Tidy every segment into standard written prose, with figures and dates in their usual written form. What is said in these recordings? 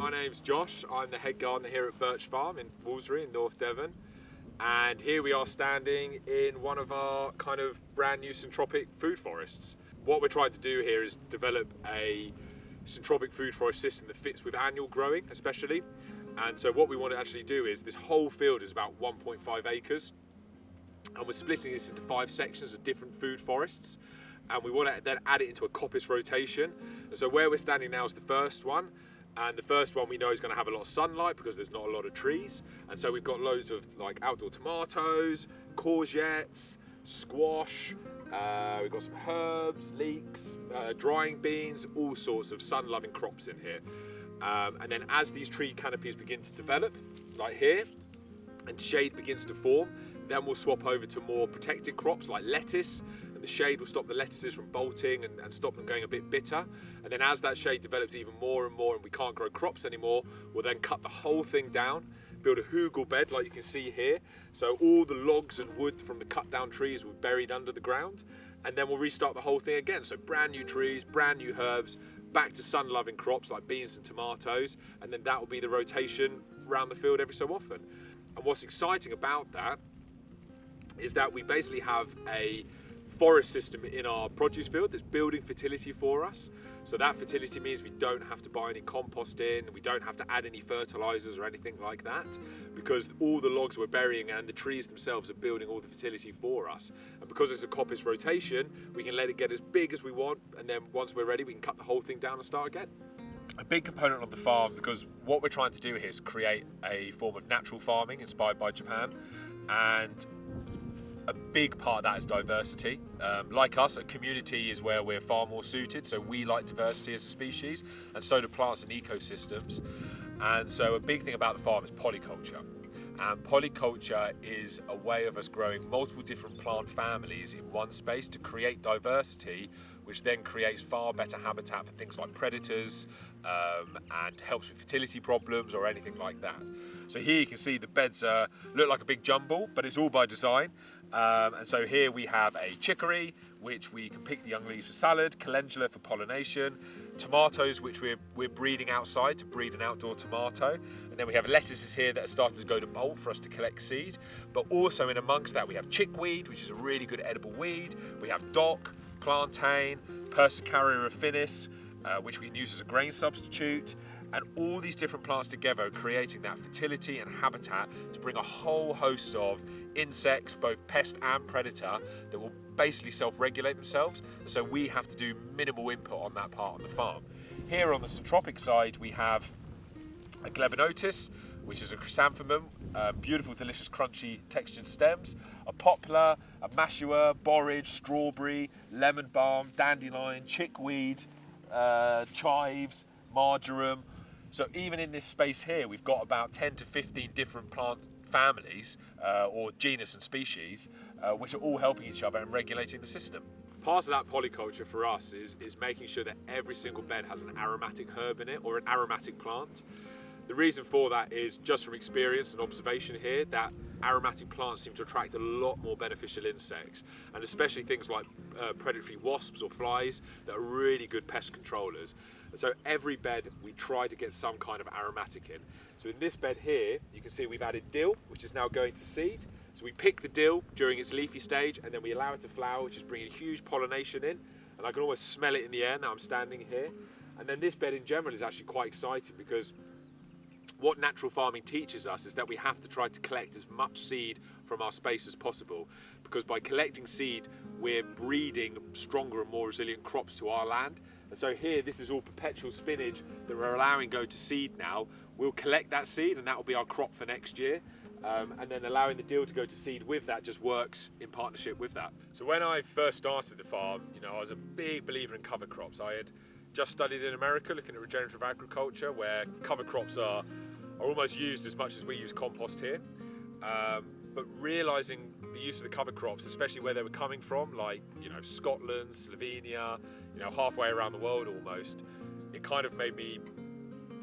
my name's Josh. I'm the head gardener here at Birch Farm in Wolseley in North Devon. And here we are standing in one of our kind of brand new syntropic food forests. What we're trying to do here is develop a syntropic food forest system that fits with annual growing especially. And so what we want to actually do is, this whole field is about 1.5 acres. And we're splitting this into 5 sections of different food forests. And we want to then add it into a coppice rotation. And so where we're standing now is the first one. And the first one we know is going to have a lot of sunlight because there's not a lot of trees. And so we've got loads of like outdoor tomatoes, courgettes, squash, we've got some herbs, leeks, drying beans, all sorts of sun-loving crops in here. And then as these tree canopies begin to develop, like here, and shade begins to form, then we'll swap over to more protected crops like lettuce. The shade will stop the lettuces from bolting and stop them going a bit bitter. And then as that shade develops even more and more and we can't grow crops anymore, we'll then cut the whole thing down, build a hugel bed like you can see here. So all the logs and wood from the cut down trees will be buried under the ground. And then we'll restart the whole thing again. So brand new trees, brand new herbs, back to sun-loving crops like beans and tomatoes. And then that will be the rotation around the field every so often. And what's exciting about that is that we basically have a forest system in our produce field that's building fertility for us. So that fertility means we don't have to buy any compost in, we don't have to add any fertilizers or anything like that, because all the logs we're burying and the trees themselves are building all the fertility for us. And because it's a coppice rotation, we can let it get as big as we want, and then once we're ready we can cut the whole thing down and start again. A big component of the farm, because what we're trying to do here is create a form of natural farming inspired by Japan, and a big part of that is diversity. Like us, a community is where we're far more suited, so we like diversity as a species, and so do plants and ecosystems. And so a big thing about the farm is polyculture. And polyculture is a way of us growing multiple different plant families in one space to create diversity, which then creates far better habitat for things like predators and helps with fertility problems or anything like that. So here you can see the beds look like a big jumble, but it's all by design. And so here we have a chicory, which we can pick the young leaves for salad, calendula for pollination, tomatoes, which we're breeding outside to breed an outdoor tomato. And then we have lettuces here that are starting to go to bolt for us to collect seed. But also in amongst that, we have chickweed, which is a really good edible weed. We have dock, plantain, Persicaria affinis, which we can use as a grain substitute. And all these different plants together are creating that fertility and habitat to bring a whole host of insects, both pest and predator, that will basically self-regulate themselves. So we have to do minimal input on that part of the farm. Here on the syntropic side, we have a glebanotis, which is a chrysanthemum, beautiful, delicious, crunchy textured stems, a poplar, a mashua, borage, strawberry, lemon balm, dandelion, chickweed, chives, marjoram. So even in this space here, we've got about 10 to 15 different plant families or genus and species, which are all helping each other and regulating the system. Part of that polyculture for us is making sure that every single bed has an aromatic herb in it or an aromatic plant. The reason for that is just from experience and observation here that aromatic plants seem to attract a lot more beneficial insects, and especially things like predatory wasps or flies that are really good pest controllers. And so every bed we try to get some kind of aromatic in. So in this bed here, you can see we've added dill, which is now going to seed. So we pick the dill during its leafy stage and then we allow it to flower, which is bringing huge pollination in. And I can almost smell it in the air now I'm standing here. And then this bed in general is actually quite exciting because what natural farming teaches us is that we have to try to collect as much seed from our space as possible, because by collecting seed, we're breeding stronger and more resilient crops to our land. And so here, this is all perpetual spinach that we're allowing go to seed now. We'll collect that seed and that will be our crop for next year. And then allowing the dill to go to seed with that just works in partnership with that. So when I first started the farm, I was a big believer in cover crops. I had just studied in America looking at regenerative agriculture, where cover crops are almost used as much as we use compost here. But realising the use of the cover crops, especially where they were coming from, like Scotland, Slovenia, halfway around the world almost, it kind of made me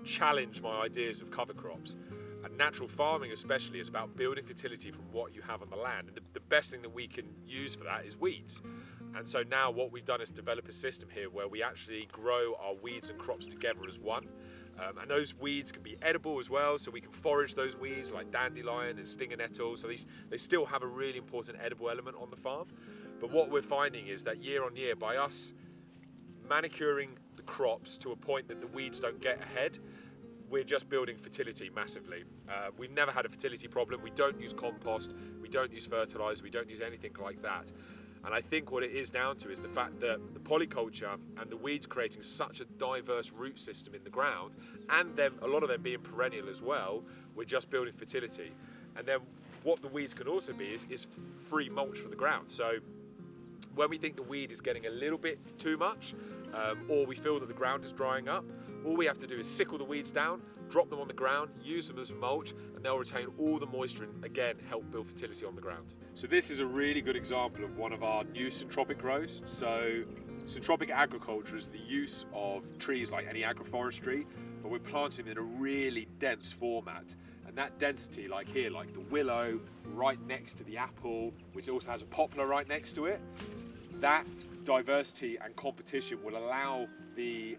challenge my ideas of cover crops. And natural farming especially is about building fertility from what you have on the land. And the best thing that we can use for that is weeds. And so now what we've done is develop a system here where we actually grow our weeds and crops together as one. And those weeds can be edible as well, so we can forage those weeds like dandelion and stinger nettle. So they still have a really important edible element on the farm. But what we're finding is that year on year, by us manicuring the crops to a point that the weeds don't get ahead, we're just building fertility massively. We've never had a fertility problem. We don't use compost, we don't use fertilizer, we don't use anything like that. And I think what it is down to is the fact that the polyculture and the weeds creating such a diverse root system in the ground, and then a lot of them being perennial as well, we're just building fertility. And then what the weeds can also be is free mulch for the ground. So when we think the weed is getting a little bit too much, or we feel that the ground is drying up, all we have to do is sickle the weeds down, drop them on the ground, use them as mulch, and they'll retain all the moisture and again help build fertility on the ground. So this is a really good example of one of our new syntropic grows. So syntropic agriculture is the use of trees like any agroforestry, but we're planting them in a really dense format. And that density, like here, like the willow right next to the apple, which also has a poplar right next to it, that diversity and competition will allow the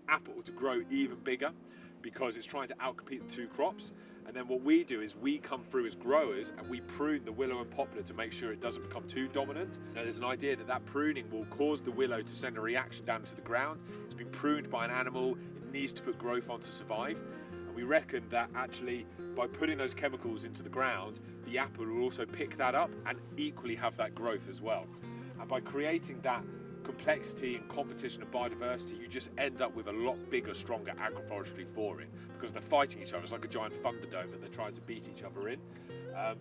apple to grow even bigger because it's trying to outcompete the two crops. And then what we do is we come through as growers and we prune the willow and poplar to make sure it doesn't become too dominant. Now there's an idea that that pruning will cause the willow to send a reaction down into the ground. It's been pruned by an animal, it needs to put growth on to survive. And we reckon that actually by putting those chemicals into the ground, the apple will also pick that up and equally have that growth as well. And by creating that complexity and competition and biodiversity, you just end up with a lot bigger, stronger agroforestry for it because they're fighting each other. It's like a giant Thunderdome and they're trying to beat each other in.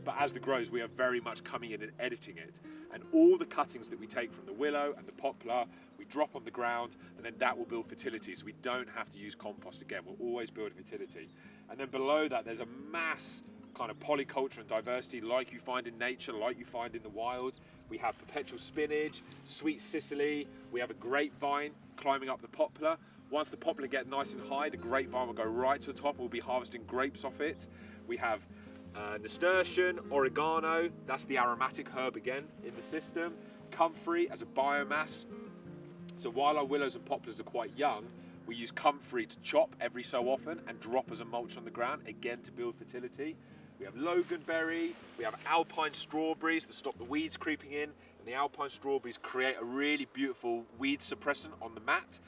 But as the grows, we are very much coming in and editing it. And all the cuttings that we take from the willow and the poplar, we drop on the ground and then that will build fertility. So we don't have to use compost again. We're always building fertility. And then below that, there's a mass kind of polyculture and diversity like you find in nature, like you find in the wild. We have perpetual spinach, sweet Sicily, we have a grapevine climbing up the poplar. Once the poplar gets nice and high, the grapevine will go right to the top and we'll be harvesting grapes off it. We have nasturtium, oregano, that's the aromatic herb again in the system. Comfrey as a biomass. So while our willows and poplars are quite young, we use comfrey to chop every so often and drop as a mulch on the ground, again to build fertility. We have loganberry, we have alpine strawberries that stop the weeds creeping in, and the alpine strawberries create a really beautiful weed suppressant on the mat.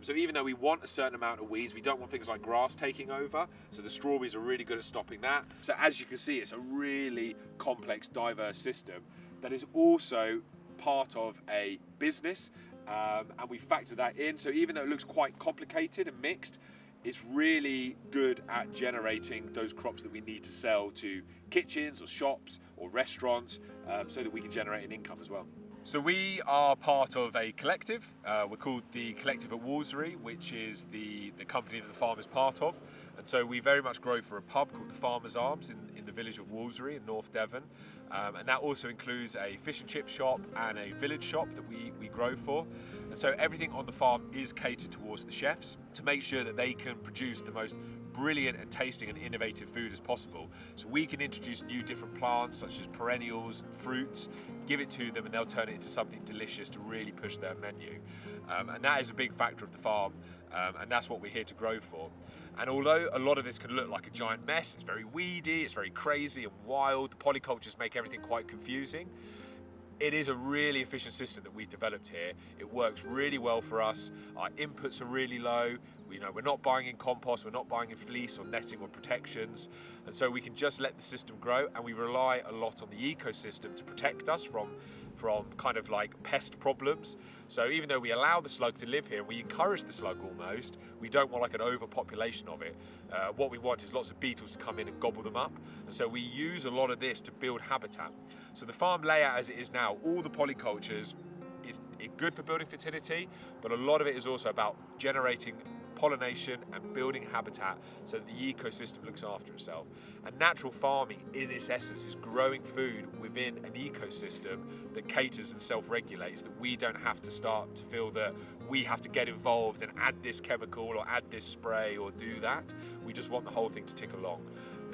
So even though we want a certain amount of weeds, we don't want things like grass taking over, so the strawberries are really good at stopping that. So as you can see, it's a really complex, diverse system that is also part of a business, and we factor that in. So even though it looks quite complicated and mixed, it's really good at generating those crops that we need to sell to kitchens or shops or restaurants so that we can generate an income as well. So we are part of a collective. We're called the Collective at Wolseley, which is the company that the farm is part of. And so we very much grow for a pub called the Farmer's Arms in the village of Wolseley in North Devon. And that also includes a fish and chip shop and a village shop that we grow for. And so everything on the farm is catered towards the chefs to make sure that they can produce the most brilliant and tasting and innovative food as possible. So we can introduce new different plants such as perennials, fruits, give it to them and they'll turn it into something delicious to really push their menu. And that is a big factor of the farm, and that's what we're here to grow for. And although a lot of this can look like a giant mess, it's very weedy, it's very crazy and wild, the polycultures make everything quite confusing. It is a really efficient system that we've developed here. It works really well for us. Our inputs are really low. We're not buying in compost, we're not buying in fleece or netting or protections. And so we can just let the system grow, and we rely a lot on the ecosystem to protect us from kind of like pest problems. So even though we allow the slug to live here, we encourage the slug almost, we don't want like an overpopulation of it. What we want is lots of beetles to come in and gobble them up. And so we use a lot of this to build habitat. So the farm layout as it is now, all the polycultures is good for building fertility, but a lot of it is also about generating pollination and building habitat so that the ecosystem looks after itself. And natural farming in its essence is growing food within an ecosystem that caters and self-regulates, that we don't have to start to feel that we have to get involved and add this chemical or add this spray or do that. We just want the whole thing to tick along.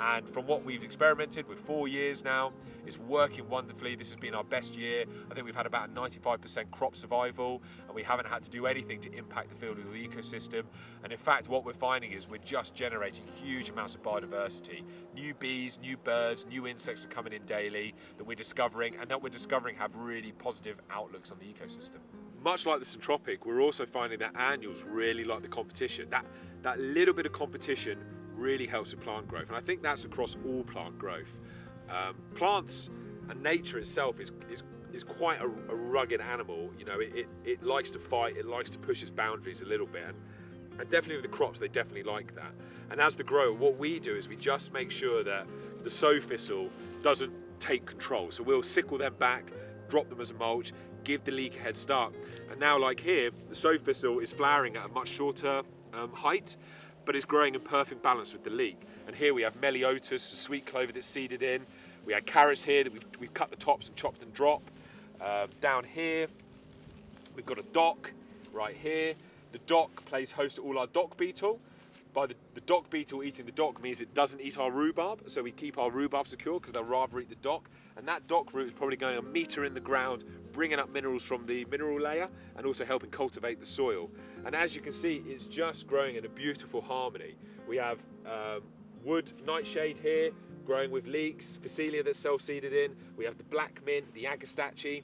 And from what we've experimented with 4 years now, it's working wonderfully. This has been our best year. I think we've had about 95% crop survival, and we haven't had to do anything to impact the field or the ecosystem. And in fact, what we're finding is we're just generating huge amounts of biodiversity. New bees, new birds, new insects are coming in daily that we're discovering, and that we're discovering have really positive outlooks on the ecosystem. Much like the syntropic, we're also finding that annuals really like the competition. That little bit of competition really helps with plant growth, and I think that's across all plant growth. Plants and nature itself is quite a rugged animal. You know, it likes to fight, it likes to push its boundaries a little bit, and definitely with the crops they definitely like that. And as the grower, what we do is we just make sure that the sow thistle doesn't take control. So we'll sickle them back, drop them as a mulch, give the leek a head start. And now, like here, the sow thistle is flowering at a much shorter height, but it's growing in perfect balance with the leek. And here we have meliotus, the sweet clover that's seeded in. We had carrots here that we've cut the tops and chopped and dropped. Down here, we've got a dock right here. The dock plays host to all our dock beetle. By the dock beetle eating the dock means it doesn't eat our rhubarb, so we keep our rhubarb secure because they'll rather eat the dock. And that dock root is probably going a metre in the ground, bringing up minerals from the mineral layer and also helping cultivate the soil. And as you can see, it's just growing in a beautiful harmony. We have wood nightshade here, growing with leeks, Phacelia that's self-seeded in. We have the black mint, the agastache.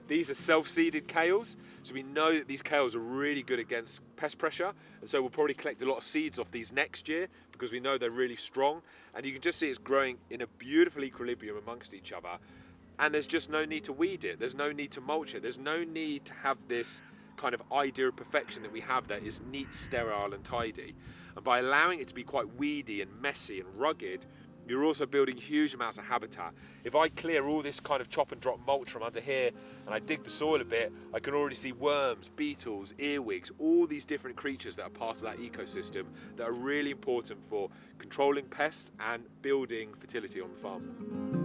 These are self-seeded kales, so we know that these kales are really good against pest pressure, and so we'll probably collect a lot of seeds off these next year because we know they're really strong. And you can just see it's growing in a beautiful equilibrium amongst each other, and there's just no need to weed it, there's no need to mulch it, there's no need to have this kind of idea of perfection that we have that is neat, sterile and tidy. And by allowing it to be quite weedy and messy and rugged, you're also building huge amounts of habitat. If I clear all this kind of chop and drop mulch from under here and I dig the soil a bit, I can already see worms, beetles, earwigs, all these different creatures that are part of that ecosystem that are really important for controlling pests and building fertility on the farm.